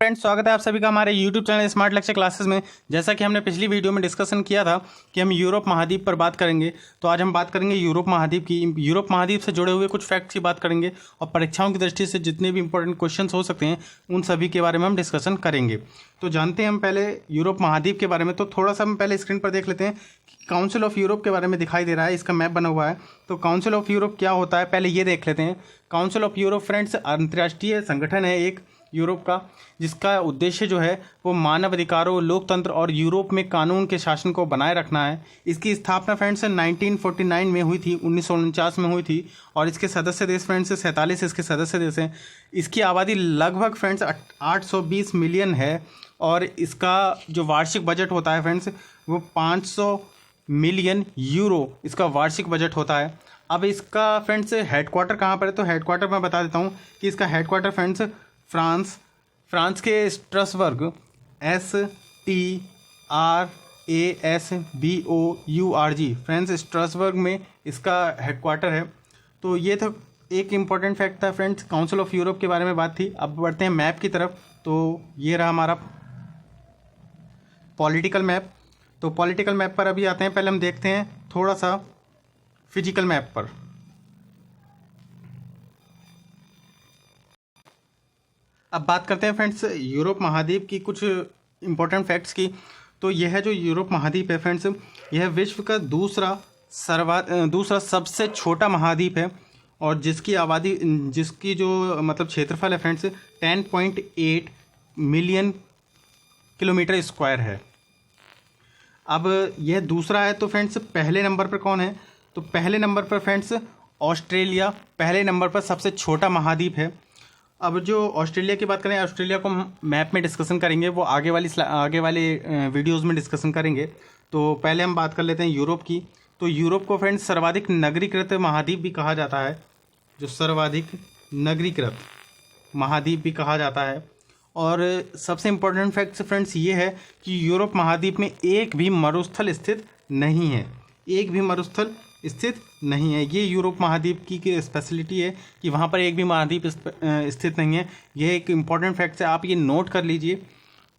Friends, स्वागत है आप सभी का हमारे YouTube channel smart lecture classes में। जैसा कि हमने पिछली वीडियो में डिस्कशन किया था कि हम यूरोप महाद्वीप पर बात करेंगे, तो आज हम बात करेंगे यूरोप महाद्वीप की। यूरोप महाद्वीप से जुड़े हुए कुछ फैक्ट्स की बात करेंगे और परीक्षाओं की दृष्टि से जितने भी इंपॉर्टेंट क्वेश्चन हो सकते हैं उन सभी के बारे में हम डिस्कशन करेंगे। तो जानते हैं हम पहले यूरोप महाद्वीप के बारे में। तो थोड़ा सा हम पहले स्क्रीन पर देख लेते हैं कि काउंसिल ऑफ यूरोप के बारे में दिखाई दे रहा है, इसका मैप बना हुआ है। तो काउंसिल ऑफ यूरोप क्या होता है पहले ये देख लेते हैं। काउंसिल ऑफ यूरोप फ्रेंड्स अंतर्राष्ट्रीय संगठन है एक यूरोप का, जिसका उद्देश्य जो है वो मानव अधिकारों, लोकतंत्र और यूरोप में कानून के शासन को बनाए रखना है। इसकी स्थापना फ्रेंड्स 1949 में हुई थी, 1949 में हुई थी। और इसके सदस्य देश फ्रेंड्स 47 इसके सदस्य देश हैं। इसकी आबादी लगभग फ्रेंड्स 820 मिलियन है और इसका जो वार्षिक बजट होता है फ्रेंड्स वो 500 मिलियन यूरो इसका वार्षिक बजट होता है। अब इसका फ्रेंड्स हेडक्वार्टर कहाँ पर है, तो हेडक्वार्टर मैं बता देता हूँ कि इसका हेडक्वार्टर फ्रेंड्स फ्रांस के स्ट्रासबर्ग STRASBOURG फ्रेंड्स स्ट्रासबर्ग में इसका हेडक्वार्टर है। तो ये तो एक इम्पॉर्टेंट फैक्ट था फ्रेंड्स, काउंसिल ऑफ यूरोप के बारे में बात थी। अब बढ़ते हैं मैप की तरफ। तो ये रहा हमारा पॉलिटिकल मैप। तो पॉलिटिकल मैप पर अभी आते हैं। पहले हम देखते हैं थोड़ा सा फिजिकल मैप पर। अब बात करते हैं फ्रेंड्स यूरोप महाद्वीप की कुछ इम्पोर्टेंट फैक्ट्स की। तो यह है जो यूरोप महाद्वीप है फ्रेंड्स, यह विश्व का दूसरा सबसे छोटा महाद्वीप है और जिसकी जो मतलब क्षेत्रफल है फ्रेंड्स 10.8 मिलियन किलोमीटर स्क्वायर है। अब यह दूसरा है। तो फ्रेंड्स पहले नंबर पर कौन है, तो पहले नंबर पर फ्रेंड्स ऑस्ट्रेलिया पहले नंबर पर सबसे छोटा महाद्वीप है। अब जो ऑस्ट्रेलिया की बात करें, ऑस्ट्रेलिया को हम मैप में डिस्कशन करेंगे, वो आगे वाले वीडियोज़ में डिस्कशन करेंगे। तो पहले हम बात कर लेते हैं यूरोप की। तो यूरोप को फ्रेंड्स सर्वाधिक नगरीकृत महाद्वीप भी कहा जाता है, जो सर्वाधिक नगरीकृत महाद्वीप भी कहा जाता है। और सबसे इम्पोर्टेंट फैक्ट फ्रेंड्स ये है कि यूरोप महाद्वीप में एक भी मरुस्थल स्थित नहीं है, एक भी मरुस्थल स्थित नहीं है। ये यूरोप महाद्वीप की स्पेशलिटी है कि वहाँ पर एक भी महाद्वीप स्थित नहीं है। ये एक इम्पॉर्टेंट फैक्ट है, आप ये नोट कर लीजिए।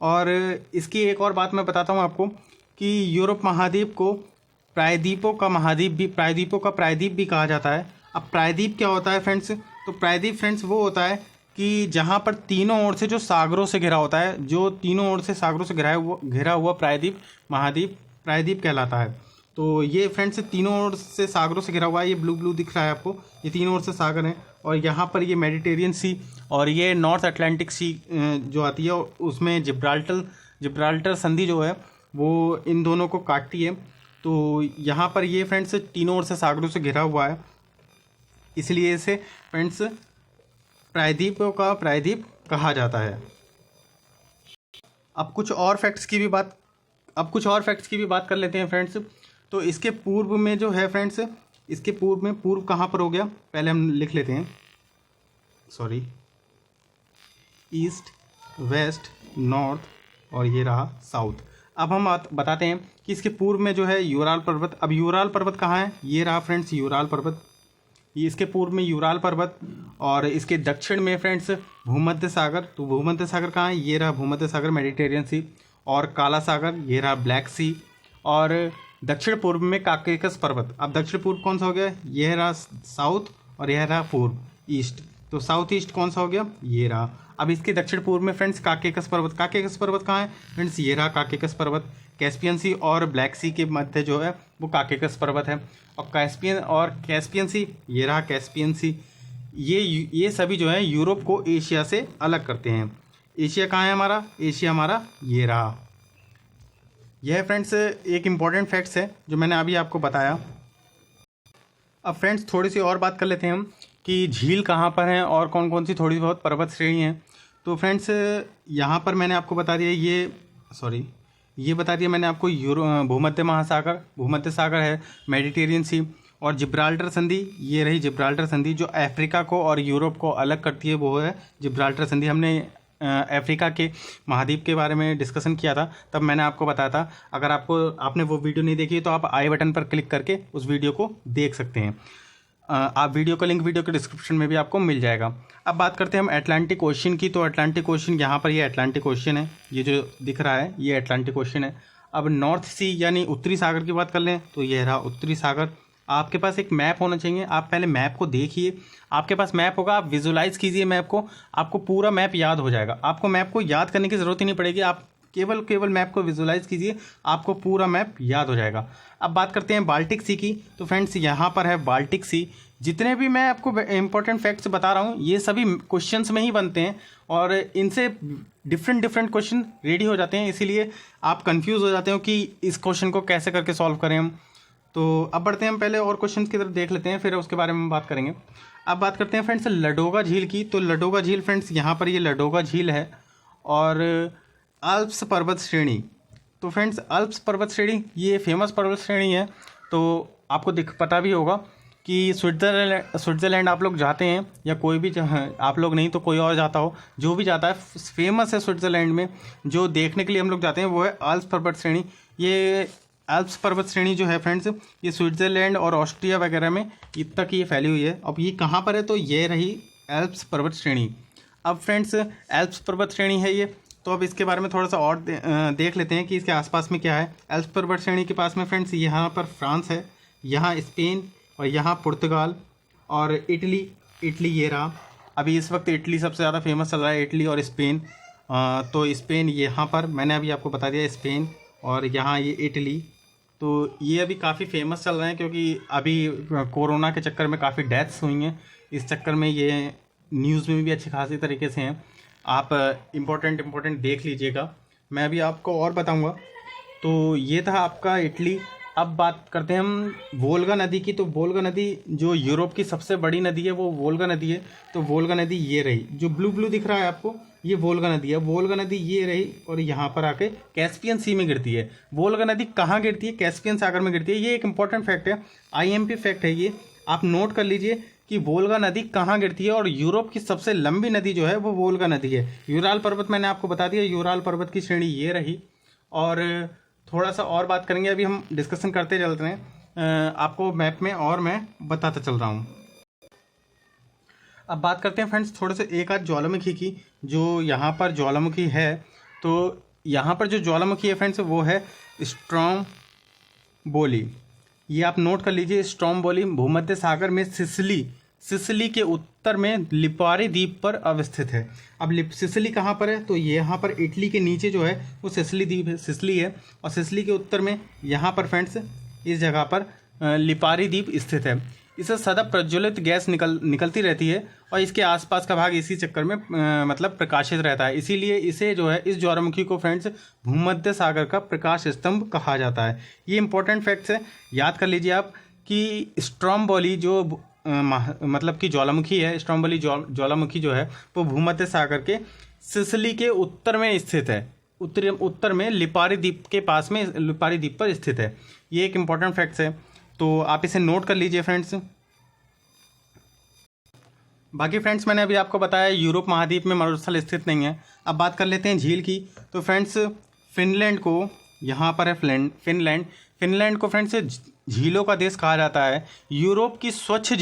और इसकी एक और बात मैं बताता हूँ आपको कि यूरोप महाद्वीप को प्रायद्वीपों का प्रायद्वीप भी कहा जाता है। अब प्रायद्वीप क्या होता है फ्रेंड्स, तो प्रायद्वीप फ्रेंड्स वो होता है कि जहाँ पर तीनों ओर से जो सागरों से घिरा होता है, जो तीनों ओर से सागरों से घिरा हुआ प्रायद्वीप कहलाता है। तो ये फ्रेंड्स तीनों ओर से सागरों से घिरा हुआ है। ये ब्लू ब्लू दिख रहा है आपको, ये तीनों ओर से सागर हैं। और यहाँ पर ये मेडिटेरियन सी और ये नॉर्थ अटलांटिक सी जो आती है, उसमें जिब्राल्टर संधि जो है वो इन दोनों को काटती है। तो यहाँ पर ये फ्रेंड्स तीनों ओर से सागरों से घिरा हुआ है, इसलिए इसे फ्रेंड्स प्रायद्वीपों का प्रायद्वीप कहा जाता है। अब कुछ और फैक्ट्स की भी बात कर लेते हैं फ्रेंड्स। तो इसके पूर्व में जो है फ्रेंड्स, इसके पूर्व कहाँ पर हो गया, पहले हम लिख लेते हैं। ईस्ट, वेस्ट, नॉर्थ और ये रहा साउथ। अब हम बताते हैं कि इसके पूर्व में जो है यूराल पर्वत। अब यूराल पर्वत कहाँ है, ये रहा फ्रेंड्स यूराल पर्वत। ये इसके पूर्व में यूराल पर्वत और इसके दक्षिण में फ्रेंड्स भूमध्य सागर। तो भूमध्य सागर कहाँ है, ये रहा भूमध्य सागर मेडिटेरियन सी। और काला सागर, ये रहा ब्लैक सी। और दक्षिण पूर्व में काकेकस पर्वत। अब दक्षिण पूर्व कौन सा हो गया, यह रहा साउथ और यह रहा पूर्व ईस्ट। तो साउथ ईस्ट कौन सा हो गया, ये रहा। अब इसके दक्षिण पूर्व में फ्रेंड्स काकेकस पर्वत कहाँ है फ्रेंड्स, ये रहा काकेकस पर्वत। कैस्पियन सी और ब्लैक सी के मध्य जो है वो काकेकस पर्वत है। और कैस्पियन सी, ये रहा कैस्पियन सी। ये सभी जो है यूरोप को एशिया से अलग करते हैं। एशिया कहाँ है हमारा, एशिया हमारा ये रहा। यह फ्रेंड्स एक इम्पॉर्टेंट फैक्ट्स है जो मैंने अभी आपको बताया। अब फ्रेंड्स थोड़ी सी और बात कर लेते हैं हम कि झील कहाँ पर हैं और कौन कौन सी थोड़ी बहुत पर्वत श्रेणी हैं। तो फ्रेंड्स यहाँ पर मैंने आपको बता दिया, ये बता दिया मैंने आपको भूमध्य सागर है, मेडिटेरियन सी और जिब्राल्टर संधि। ये रही जिब्राल्टर संधि जो अफ्रीका को और यूरोप को अलग करती है, वो है जिब्राल्टर संधि। हमने अफ्रीका के महाद्वीप के बारे में डिस्कशन किया था, तब मैंने आपको बताया था। अगर आपने वो वीडियो नहीं देखी तो आप आई बटन पर क्लिक करके उस वीडियो को देख सकते हैं। आप वीडियो का लिंक वीडियो के डिस्क्रिप्शन में भी आपको मिल जाएगा। अब बात करते हैं हम अटलांटिक ओशन की। तो अटलांटिक ओशन यहाँ पर ये अटलांटिक ओशन है, ये जो दिख रहा है ये अटलांटिक ओशन है। अब नॉर्थ सी यानी उत्तरी सागर की बात कर लें तो ये रहा उत्तरी सागर। आपके पास एक मैप होना चाहिए, आप पहले मैप को देखिए, आपके पास मैप होगा, आप विजुलाइज कीजिए मैप को, आपको पूरा मैप याद हो जाएगा। आपको मैप को याद करने की ज़रूरत ही नहीं पड़ेगी, आप केवल मैप को विजुलाइज कीजिए, आपको पूरा मैप याद हो जाएगा। अब बात करते हैं बाल्टिक सी की। तो फ्रेंड्स यहाँ पर है बाल्टिक सी। जितने भी मैं आपको इंपॉर्टेंट फैक्ट्स बता रहा हूँ ये सभी क्वेश्चंस में ही बनते हैं और इनसे डिफरेंट क्वेश्चन रेडी हो जाते हैं, इसीलिए आप कंफ्यूज हो जाते हो कि इस क्वेश्चन को कैसे करके सॉल्व करें हम। तो अब बढ़ते हैं हम पहले और क्वेश्चन की तरफ देख लेते हैं, फिर उसके बारे में बात करेंगे। अब बात करते हैं फ्रेंड्स लडोगा झील की। तो लडोगा झील फ्रेंड्स यहाँ पर ये लडोगा झील है और अल्प्स पर्वत श्रेणी। तो फ्रेंड्स अल्प्स पर्वत श्रेणी ये फेमस पर्वत श्रेणी है। तो आपको पता भी होगा कि स्विट्ज़रलैंड आप लोग जाते हैं या कोई भी आप लोग नहीं तो कोई और जाता हो, जो भी जाता है फेमस है स्विट्ज़रलैंड में, जो देखने के लिए हम लोग जाते हैं वो है अल्प्स पर्वत श्रेणी। ये अल्प्स पर्वत श्रेणी जो है फ्रेंड्स ये स्विट्ज़रलैंड और ऑस्ट्रिया वगैरह में तक ये फैली हुई है। अब ये कहाँ पर है तो ये रही अल्प्स पर्वत श्रेणी। अब फ्रेंड्स अल्प्स पर्वत श्रेणी है ये, तो अब इसके बारे में थोड़ा सा और देख लेते हैं कि इसके आसपास में क्या है। अल्प्स पर्वत श्रेणी के पास में फ्रेंड्स यहाँ पर फ्रांस है, यहाँ स्पेन और यहाँ पुर्तगाल और इटली ये रहा। अभी इस वक्त इटली सबसे ज़्यादा फेमस चल रहा है, इटली और स्पेन। तो स्पेन यहाँ पर मैंने अभी आपको बता दिया स्पेन, और यहाँ ये इटली। तो ये अभी काफ़ी फेमस चल रहे हैं क्योंकि अभी कोरोना के चक्कर में काफ़ी डेथ्स हुई हैं, इस चक्कर में ये न्यूज़ में भी अच्छी खासी तरीके से हैं। आप इम्पोर्टेंट देख लीजिएगा, मैं अभी आपको और बताऊंगा। तो ये था आपका इटली। अब बात करते हैं हम वोल्गा नदी की। तो वोल्गा नदी जो यूरोप की सबसे बड़ी नदी है वो वोल्गा नदी है। तो वोल्गा नदी ये रही, जो ब्लू दिख रहा है आपको ये वोल्गा नदी है। वोल्गा नदी ये रही और यहाँ पर आके कैस्पियन सी में गिरती है। वोल्गा नदी कहाँ गिरती है? कैस्पियन सागर में गिरती है। ये एक इंपॉर्टेंट फैक्ट है, IMP फैक्ट है ये, आप नोट कर लीजिए कि वोल्गा नदी कहाँ गिरती है। और यूरोप की सबसे लंबी नदी जो है वो वोल्गा नदी है। यूराल पर्वत मैंने आपको बता दिया, यूराल पर्वत की श्रेणी ये रही। और थोड़ा सा और बात करेंगे, अभी हम डिस्कशन करते चलते हैं, आपको मैप में और मैं बताता चल रहा हूँ। अब बात करते हैं फ्रेंड्स थोड़े से एक आध ज्वालामुखी की। जो यहाँ पर ज्वालामुखी है, तो यहाँ पर जो ज्वालामुखी है फ्रेंड्स वो है स्ट्रोम्बोली। ये आप नोट कर लीजिए, स्ट्रोम्बोली भूमध्य सागर में सिसिली के उत्तर में लिपारी द्वीप पर अवस्थित है। अब सिसिली कहाँ पर है? तो ये यहाँ पर इटली के नीचे जो है वो सिसिली द्वीप है, सिसिली है। और सिसिली के उत्तर में यहाँ पर फ्रेंड्स इस जगह पर लिपारी द्वीप स्थित है। इससे सदा प्रज्वलित गैस निकलती रहती है और इसके आसपास का भाग इसी चक्कर में मतलब प्रकाशित रहता है। इसीलिए इसे जो है इस ज्वालामुखी को फ्रेंड्स भूमध्य सागर का प्रकाश स्तंभ कहा जाता है। ये इंपॉर्टेंट फैक्ट्स है, याद कर लीजिए आप कि स्ट्रोम्बोली जो मतलब कि ज्वालामुखी है, स्ट्रोम्बोली ज्वालामुखी जो है वो भूमध्य सागर के सिसिली के उत्तर में स्थित है। उत्तर में लिपारी द्वीप के पास में, लिपारी द्वीप पर स्थित है। ये एक इंपॉर्टेंट फैक्ट्स है, तो आप इसे नोट कर लीजिए फ्रेंड्स। बाकी फ्रेंड्स मैंने अभी आपको बताया यूरोप महाद्वीप में मरुस्थल स्थित नहीं है। अब बात कर लेते हैं झील की। तो फ्रेंड्स फिनलैंड को, यहाँ पर है फिनलैंड को फ्रेंड्स झीलों का देश कहा जाता है। यूरोप की स्वच्छ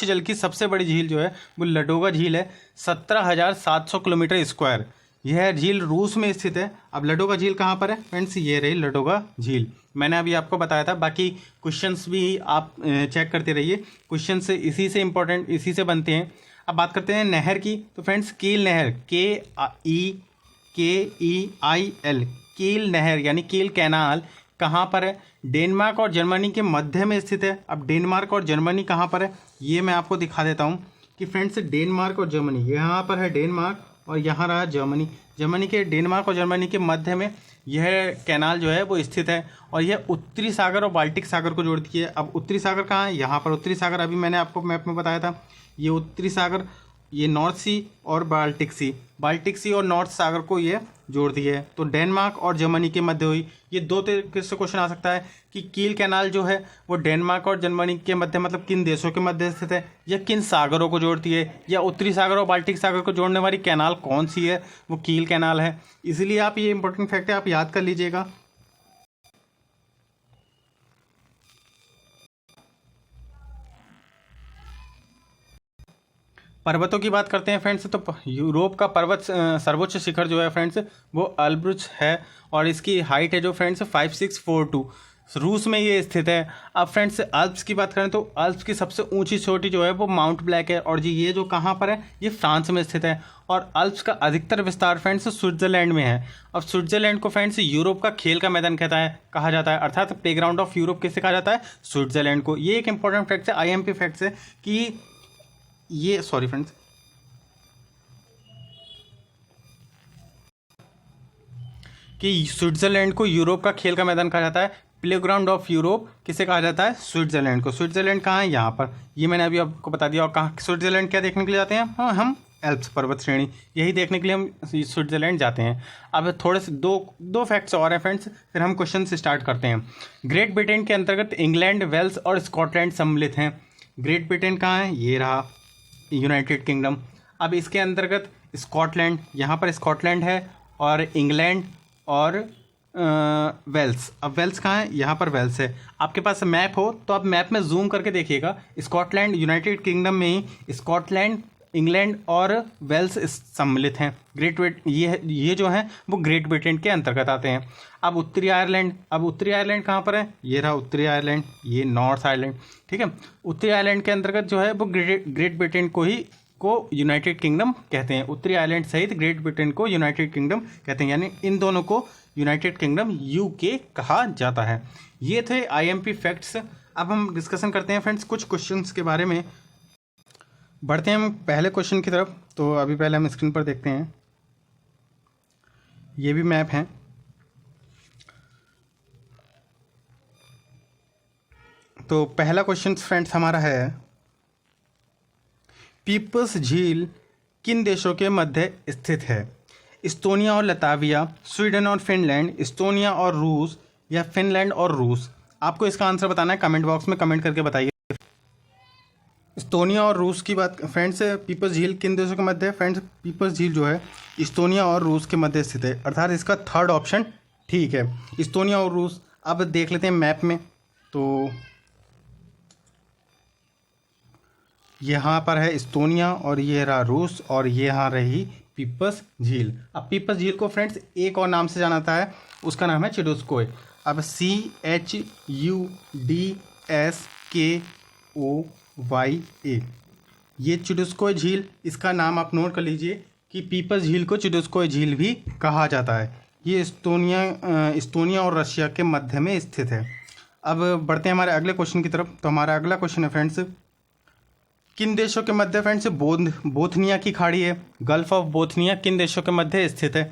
जल की सबसे बड़ी झील जो है वो लडोगा झील है, 17,700 किलोमीटर स्क्वायर। यह झील रूस में स्थित है। अब लडोगा झील कहाँ पर है फ्रेंड्स? ये रही लडोगा झील, मैंने अभी आपको बताया था। बाकी क्वेश्चंस भी आप चेक करते रहिए, क्वेश्चन से इसी से इम्पोर्टेंट इसी से बनते हैं। अब बात करते हैं नहर की। तो फ्रेंड्स कील नहर, KEIL, कील नहर यानी कील कैनाल कहाँ पर है? डेनमार्क और जर्मनी के मध्य में स्थित है। अब डेनमार्क और जर्मनी कहाँ पर है ये मैं आपको दिखा देता हूँ कि फ्रेंड्स डेनमार्क और जर्मनी, यहाँ पर है डेनमार्क और यहाँ रहा जर्मनी के डेनमार्क और जर्मनी के मध्य में यह कैनाल जो है वो स्थित है और यह उत्तरी सागर और बाल्टिक सागर को जोड़ती है। अब उत्तरी सागर कहाँ है? यहाँ पर उत्तरी सागर अभी मैंने आपको मैप में बताया था। ये उत्तरी सागर, ये नॉर्थ सी और बाल्टिक सी और नॉर्थ सागर को ये जोड़ती है। तो डेनमार्क और जर्मनी के मध्य हुई। ये दो तरीके से क्वेश्चन आ सकता है कि कील कैनाल जो है वो डेनमार्क और जर्मनी के मध्य मतलब किन देशों के मध्य स्थित है, या किन सागरों को जोड़ती है, या उत्तरी सागर और बाल्टिक सागर को जोड़ने वाली कैनाल कौन सी है, वो कील कैनाल है। इसीलिए आप ये इंपॉर्टेंट फैक्ट है, आप याद कर लीजिएगा। पर्वतों की बात करते हैं फ्रेंड्स, तो यूरोप का पर्वत सर्वोच्च शिखर जो है फ्रेंड्स वो अल्ब्रुच है, और इसकी हाइट है जो फ्रेंड्स 5642, रूस में ये स्थित है। अब फ्रेंड्स अल्प्स की बात करें तो अल्प्स की सबसे ऊंची चोटी जो है वो माउंट ब्लैक है, और जी ये जो कहाँ पर है, ये फ्रांस में स्थित है। और अल्प्स का अधिकतर विस्तार फ्रेंड्स स्विट्जरलैंड में है। अब स्विट्जरलैंड को फ्रेंड्स यूरोप का खेल का मैदान कहा जाता है, अर्थात प्ले ग्राउंड ऑफ यूरोप किसे कहा जाता है, स्विट्जरलैंड को। ये एक इंपॉर्टेंट फैक्ट है, IMP फैक्ट्स है कि ये सॉरी फ्रेंड्स कि स्विट्जरलैंड को यूरोप का खेल का मैदान कहा जाता है, प्ले ग्राउंड ऑफ यूरोप किसे कहा जाता है, स्विट्जरलैंड को। स्विट्जरलैंड कहाँ है, यहाँ पर, ये मैंने अभी आपको बता दिया। और कहाँ स्विट्जरलैंड क्या देखने के लिए जाते हैं, हाँ हम एल्प्स पर्वत श्रेणी, यही देखने के लिए हम स्विट्जरलैंड जाते हैं। अब थोड़े से दो फैक्ट्स और हैं फ्रेंड्स, फिर हम क्वेश्चन से स्टार्ट करते हैं। ग्रेट ब्रिटेन के अंतर्गत इंग्लैंड, वेल्स और स्कॉटलैंड सम्मिलित हैं। ग्रेट ब्रिटेन कहाँ है, ये रहा यूनाइटेड किंगडम। अब इसके अंतर्गत स्कॉटलैंड, यहाँ पर स्कॉटलैंड है, और इंग्लैंड और वेल्स। अब वेल्स कहाँ है, यहाँ पर वेल्स है। आपके पास मैप हो तो आप मैप में जूम करके देखिएगा, स्कॉटलैंड यूनाइटेड किंगडम में ही स्कॉटलैंड, इंग्लैंड और वेल्स सम्मिलित हैं। ये जो हैं वो ग्रेट ब्रिटेन के अंतर्गत आते हैं। अब उत्तरी आयरलैंड कहाँ पर है, ये रहा उत्तरी आयरलैंड, ये नॉर्थ आयरलैंड, ठीक है। उत्तरी आयरलैंड के अंतर्गत जो है वो ग्रेट ब्रिटेन को यूनाइटेड किंगडम कहते हैं। उत्तरी आयरलैंड सहित ग्रेट ब्रिटेन को यूनाइटेड किंगडम कहते हैं, यानी इन दोनों को यूनाइटेड किंगडम UK कहा जाता है। ये थे IMP फैक्ट्स। अब हम डिस्कशन करते हैं फ्रेंड्स कुछ क्वेश्चंस के बारे में। बढ़ते हैं हम पहले क्वेश्चन की तरफ। तो अभी पहले हम स्क्रीन पर देखते हैं, ये भी मैप है। तो पहला क्वेश्चन फ्रेंड्स हमारा है, पीपल्स झील किन देशों के मध्य स्थित है, इस्तोनिया और लताविया, स्वीडन और फिनलैंड, इस्तोनिया और रूस, या फिनलैंड और रूस। आपको इसका आंसर बताना है, कमेंट बॉक्स में कमेंट करके बताइए। इस्तोनिया और रूस की बात फ्रेंड्स, पीपल्स झील किन देशों के मध्य है, फ्रेंड्स पीपल्स झील जो है इस्तोनिया और रूस के मध्य स्थित है, अर्थात इसका थर्ड ऑप्शन ठीक है, इस्तोनिया और रूस। अब देख लेते हैं मैप में, तो यहाँ पर है इस्तोनिया और ये रहा रूस, और ये यहाँ रही पीपल्स झील। अब पीपल्स झील को फ्रेंड्स एक और नाम से जाना जाता है, उसका नाम है चिडुस्कोय। अब CHUDSKOYA, ये चिडुस्कोय झील, इसका नाम आप नोट कर लीजिए कि पीपल्स झील को चिडुस्कोय झील भी कहा जाता है। ये इस्तोनिया और रशिया के मध्य में स्थित है। अब बढ़ते हैं हमारे अगले क्वेश्चन की तरफ। तो हमारा अगला क्वेश्चन है फ्रेंड्स, किन देशों के मध्य फ्रेंड्स बोथनिया की खाड़ी है, गल्फ ऑफ बोथनिया किन देशों के मध्य स्थित है।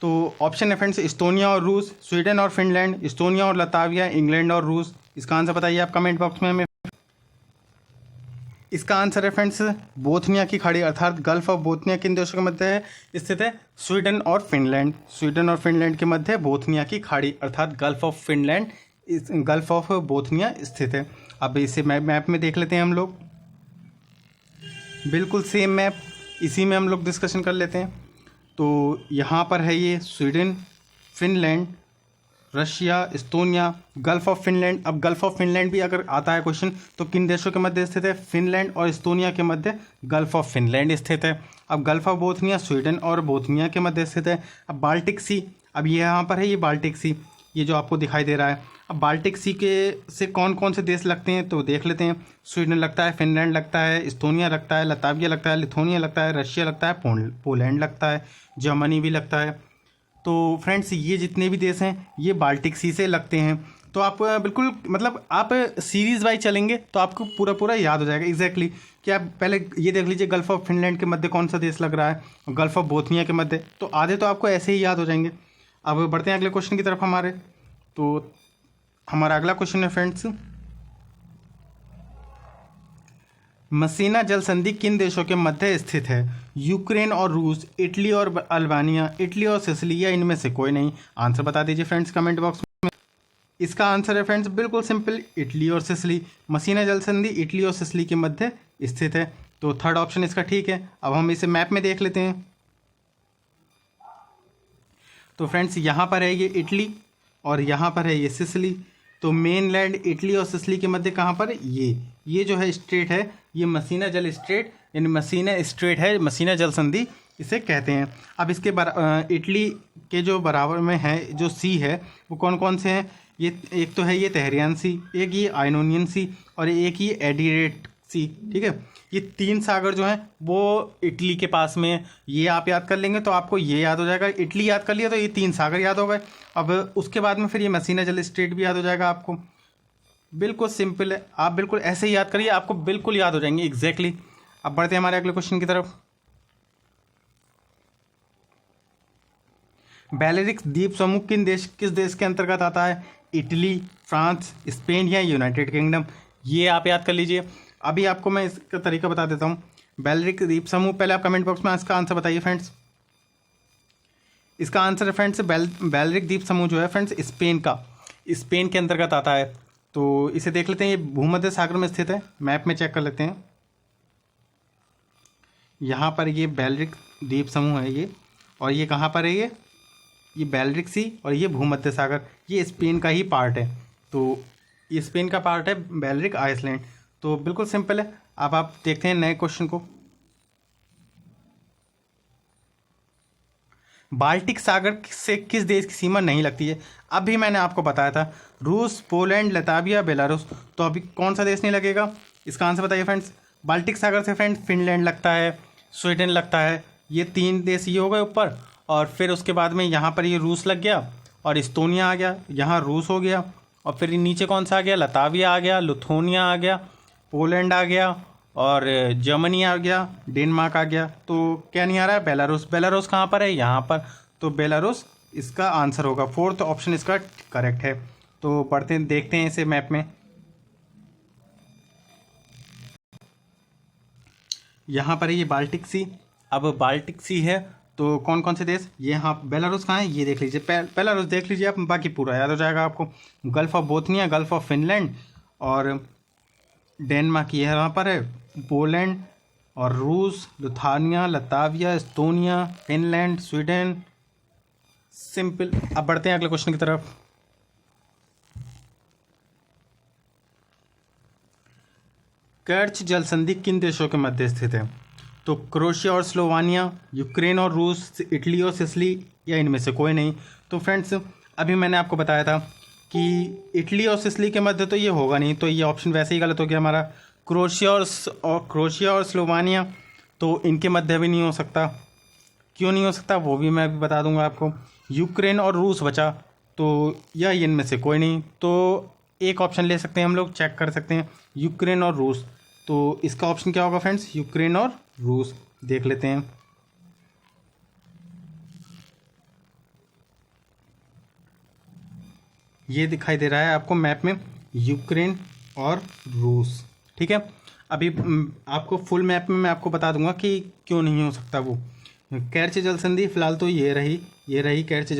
तो ऑप्शन है फ्रेंड्स, इस्तोनिया और रूस, स्वीडन और फिनलैंड, इस्तोनिया और लताविया, इंग्लैंड और रूस। इसका आंसर बताइए आप कमेंट बॉक्स में हमें। इसका आंसर है फ्रेंड्स बोथनिया की खाड़ी, अर्थात गल्फ ऑफ बोथनिया किन देशों के मध्य है स्थित है, स्वीडन और फिनलैंड। स्वीडन और फिनलैंड के मध्य बोथनिया की खाड़ी, अर्थात गल्फ ऑफ बोथनिया स्थित है। अब इसे मैप में देख लेते हैं हम लोग, बिल्कुल सेम मैप, इसी में हम लोग डिस्कशन कर लेते हैं। तो यहाँ पर है ये Sweden, Finland, Russia, इस्तोनिया, gulf of Finland. अब गल्फ ऑफ फिनलैंड भी अगर आता है क्वेश्चन तो किन देशों के मध्य स्थित है, फिनलैंड और इस्तोनिया के मध्य गल्फ ऑफ फिनलैंड स्थित है। अब गल्फ ऑफ बोथनिया स्वीडन और बोथनिया के मध्य स्थित है। अब बाल्टिक सी, अब ये यहाँ पर है ये बाल्टिक सी, ये जो आपको दिखाई दे रहा है। अब बाल्टिक सी के से कौन कौन से देश लगते हैं तो देख लेते हैं, स्वीडन लगता है, फिनलैंड लगता है, इस्तोनिया लगता है, लताविया लगता है, लिथुआनिया लगता है, रशिया लगता है, पोलैंड लगता है, जर्मनी भी लगता है। तो फ्रेंड्स ये जितने भी देश हैं ये बाल्टिक सी से लगते हैं। तो आप बिल्कुल मतलब आप सीरीज़ वाइज चलेंगे तो आपको पूरा याद हो जाएगा एग्जैक्टली कि आप पहले ये देख लीजिए गल्फ ऑफ फिनलैंड के मध्य कौन सा देश लग रहा है, गल्फ ऑफ बोथनिया के मध्य, तो आधे तो आपको ऐसे ही याद हो जाएंगे। अब बढ़ते हैं अगले क्वेश्चन की तरफ हमारे। तो हमारा अगला क्वेश्चन है फ्रेंड्स, मसीना जल संधि किन देशों के मध्य स्थित है, यूक्रेन और रूस, इटली और अल्बानिया, इटली और सिसिली, या इनमें से कोई नहीं। आंसर बता दीजिए फ्रेंड्स कमेंट बॉक्स में। इसका आंसर है फ्रेंड्स बिल्कुल सिंपल, इटली और सिसिली। मसीना जल संधि इटली और सिसिली के मध्य स्थित है, तो थर्ड ऑप्शन इसका ठीक है। अब हम इसे मैप में देख लेते हैं। तो फ्रेंड्स यहाँ पर है ये इटली और यहाँ पर है ये सिसिली। तो मेन लैंड इटली और सिसिली के मध्य कहाँ पर, ये जो है स्ट्रेट है, ये मसीना जल स्ट्रेट यानी मसीना स्ट्रेट है, मसीना जल संधि इसे कहते हैं। अब इसके इटली के जो बराबर में है जो सी है वो कौन कौन से हैं? ये एक तो है ये तहरियान सी, एक ये आइनोनियन सी और एक ये एडिरेट सी। ठीक है, ये 3 सागर जो हैं वो इटली के पास में है। ये आप याद कर लेंगे तो आपको ये याद हो जाएगा, इटली याद कर लिया तो ये 3 सागर याद हो गए। अब उसके बाद में फिर ये मसीना जल स्ट्रेट भी याद हो जाएगा आपको। बिल्कुल सिंपल है, आप बिल्कुल ऐसे ही याद करिए, आपको बिल्कुल याद हो जाएंगे एग्जैक्टली। अब बढ़ते हैं हमारे अगले क्वेश्चन की तरफ। बैलेरिक द्वीप समूह किस देश के अंतर्गत आता है? इटली, फ्रांस, स्पेन या यूनाइटेड किंगडम? ये आप याद कर लीजिए। अभी आपको मैं इसका तरीका बता देता हूँ। बैलेरिक द्वीप समूह, पहले आप कमेंट बॉक्स में इसका आंसर बताइए फ्रेंड्स। इसका आंसर है फ्रेंड्स बैलेरिक द्वीप समूह जो है फ्रेंड्स स्पेन के अंतर्गत आता है। तो इसे देख लेते हैं, ये भूमध्य सागर में स्थित है। मैप में चेक कर लेते हैं, यहाँ पर ये बैलेरिक द्वीप समूह है ये, और ये कहाँ पर है? ये बैलेरिक सी और ये भूमध्य सागर, ये स्पेन का ही पार्ट है। तो ये स्पेन का पार्ट है बैलेरिक आइसलैंड। तो बिल्कुल सिंपल है। अब आप देखते हैं नए क्वेश्चन को। बाल्टिक सागर से किस देश की सीमा नहीं लगती है? अभी मैंने आपको बताया था, रूस, पोलैंड, लताविया, बेलारूस। तो अभी कौन सा देश नहीं लगेगा? इसका आंसर बताइए फ्रेंड्स। बाल्टिक सागर से फ्रेंड्स फिनलैंड लगता है, स्वीडन लगता है, ये 3 देश ये हो गए ऊपर। और फिर उसके बाद में यहाँ पर ये रूस लग गया और इस्तोनिया आ गया, यहाँ रूस हो गया। और फिर नीचे कौन सा आ गया? लताविया आ गया, लुथोनिया आ गया, पोलैंड आ गया और जर्मनी आ गया, डेनमार्क आ गया। तो क्या नहीं आ रहा है? बेलारूस। बेलारूस कहाँ पर है? यहाँ पर। तो बेलारूस इसका आंसर होगा, 4th ऑप्शन इसका करेक्ट है। तो पढ़ते हैं, देखते हैं इसे मैप में। यहाँ पर है ये बाल्टिक सी। अब बाल्टिक सी है तो कौन कौन से देश? ये हाँ, बेलारूस कहाँ है ये देख लीजिए, बेलारूस देख लीजिए आप, बाकी पूरा याद हो जाएगा आपको। Gulf of Bothnia, gulf of Finland और डेनमार्क ये यहाँ पर है, पोलैंड और रूस, Lithuania, Latvia, Estonia, Finland, Sweden. Simple. अब बढ़ते हैं अगले क्वेश्चन की तरफ। कर्च जल संधि किन देशों के मध्य स्थित है? तो क्रोएशिया और स्लोवानिया, यूक्रेन और रूस, इटली और सिसिली या इनमें से कोई नहीं। तो फ्रेंड्स अभी मैंने आपको बताया था कि इटली और सिसिली के मध्य तो ये होगा नहीं, तो ये ऑप्शन वैसे ही गलत हो गया हमारा। क्रोएशिया और स्लोवानिया तो इनके मध्य भी नहीं हो सकता। क्यों नहीं हो सकता वो भी मैं अभी बता दूंगा आपको। यूक्रेन और रूस बचा, तो या इनमें से कोई नहीं। तो एक ऑप्शन ले सकते हैं हम लोग, चेक कर सकते हैं, यूक्रेन और रूस। तो इसका ऑप्शन क्या होगा फ्रेंड्स? यूक्रेन और रूस। देख लेते हैं। ये दिखाई दे रहा है आपको मैप में, यूक्रेन और रूस। ठीक है, अभी आपको फुल मैप में मैं आपको बता दूंगा कि क्यों नहीं हो सकता वो। कैर्च जल संधि फिलहाल तो ये रही कैर्च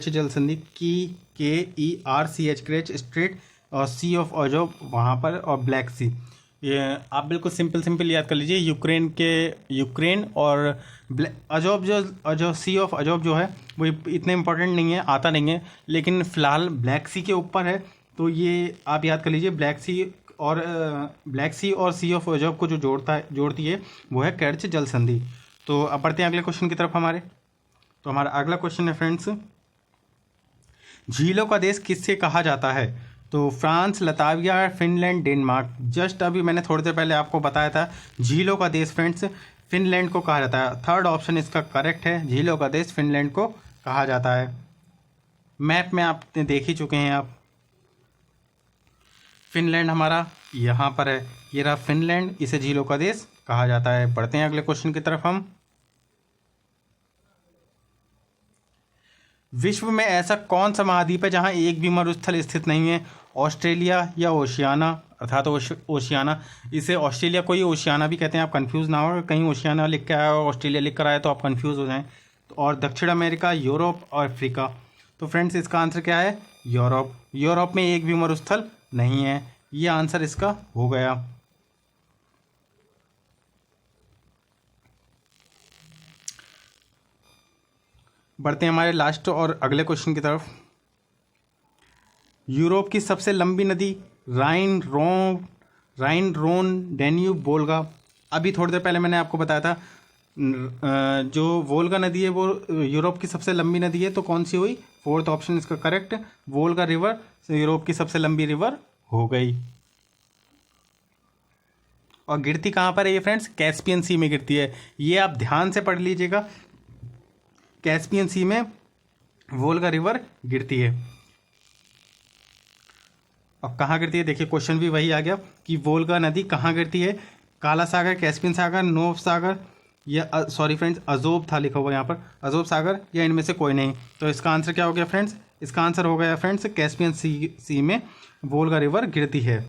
जल संधि की, KERCH क्रेच स्ट्रेट और सी ऑफ अजोब वहाँ पर, और ब्लैक सी। ये आप बिल्कुल सिंपल याद कर लीजिए। यूक्रेन और अजोब सी ऑफ अजोब जो है वो इतने इंपॉर्टेंट नहीं है, आता नहीं है, लेकिन फ़िलहाल ब्लैक सी के ऊपर है। तो ये आप याद कर लीजिए, ब्लैक सी और सी ऑफ अजोब को जो जोड़ती है वो है कैर्च जल संधि। तो अब बढ़ते हैं अगले क्वेश्चन की तरफ हमारे। तो हमारा अगला क्वेश्चन है फ्रेंड्स, झीलों का देश किससे कहा जाता है? तो France, Latvia, Finland, Denmark. Just अभी मैंने थोड़ी देर पहले आपको बताया था, झीलों का देश फ्रेंड्स फिनलैंड को कहा जाता है। 3rd ऑप्शन इसका करेक्ट है, झीलों का देश फिनलैंड को कहा जाता है। मैप में आपने देख ही चुके हैं आप, फिनलैंड हमारा यहाँ पर है, ये रहा फिनलैंड, इसे झीलों का देश कहा जाता है। बढ़ते हैं अगले क्वेश्चन की तरफ हम। विश्व में ऐसा कौन सा महाद्वीप है जहां एक भी मरुस्थल स्थित नहीं है? ऑस्ट्रेलिया या ओशियाना, अर्थात ओशियाना। इसे ऑस्ट्रेलिया को ही ओशियाना भी कहते हैं, आप कंफ्यूज ना हो, कहीं ओशियाना लिख के आया और ऑस्ट्रेलिया लिख कर आया तो आप कंफ्यूज हो जाएं। तो और दक्षिण अमेरिका, यूरोप और अफ्रीका। तो फ्रेंड्स इसका आंसर क्या है? यूरोप। यूरोप में एक भी मरुस्थल नहीं है, ये आंसर इसका हो गया। बढ़ते हैं हमारे लास्ट और अगले क्वेश्चन की तरफ। यूरोप की सबसे लंबी नदी राइन, रोन, डेन्यूब, वोल्गा। अभी थोड़ी देर पहले मैंने आपको बताया था जो वोल्गा नदी है वो यूरोप की सबसे लंबी नदी है, तो कौन सी हुई? फोर्थ ऑप्शन इसका करेक्ट, वोल्गा रिवर यूरोप की सबसे लंबी रिवर हो गई। और गिरती कहाँ पर है ये फ्रेंड्स? कैस्पियन सी में गिरती है। ये आप ध्यान से पढ़ लीजिएगा, कैस्पियन सी में वोल्गा रिवर गिरती है। अब कहाँ गिरती है? देखिए क्वेश्चन भी वही आ गया कि वोल्गा नदी कहाँ गिरती है? काला सागर, कैस्पियन सागर, नोव सागर या सॉरी फ्रेंड्स अजोब था लिखा हुआ यहाँ पर, अजोब सागर या इनमें से कोई नहीं। तो इसका आंसर क्या हो गया फ्रेंड्स? इसका आंसर हो गया फ्रेंड्स कैस्पियन सी में वोल्गा रिवर गिरती है।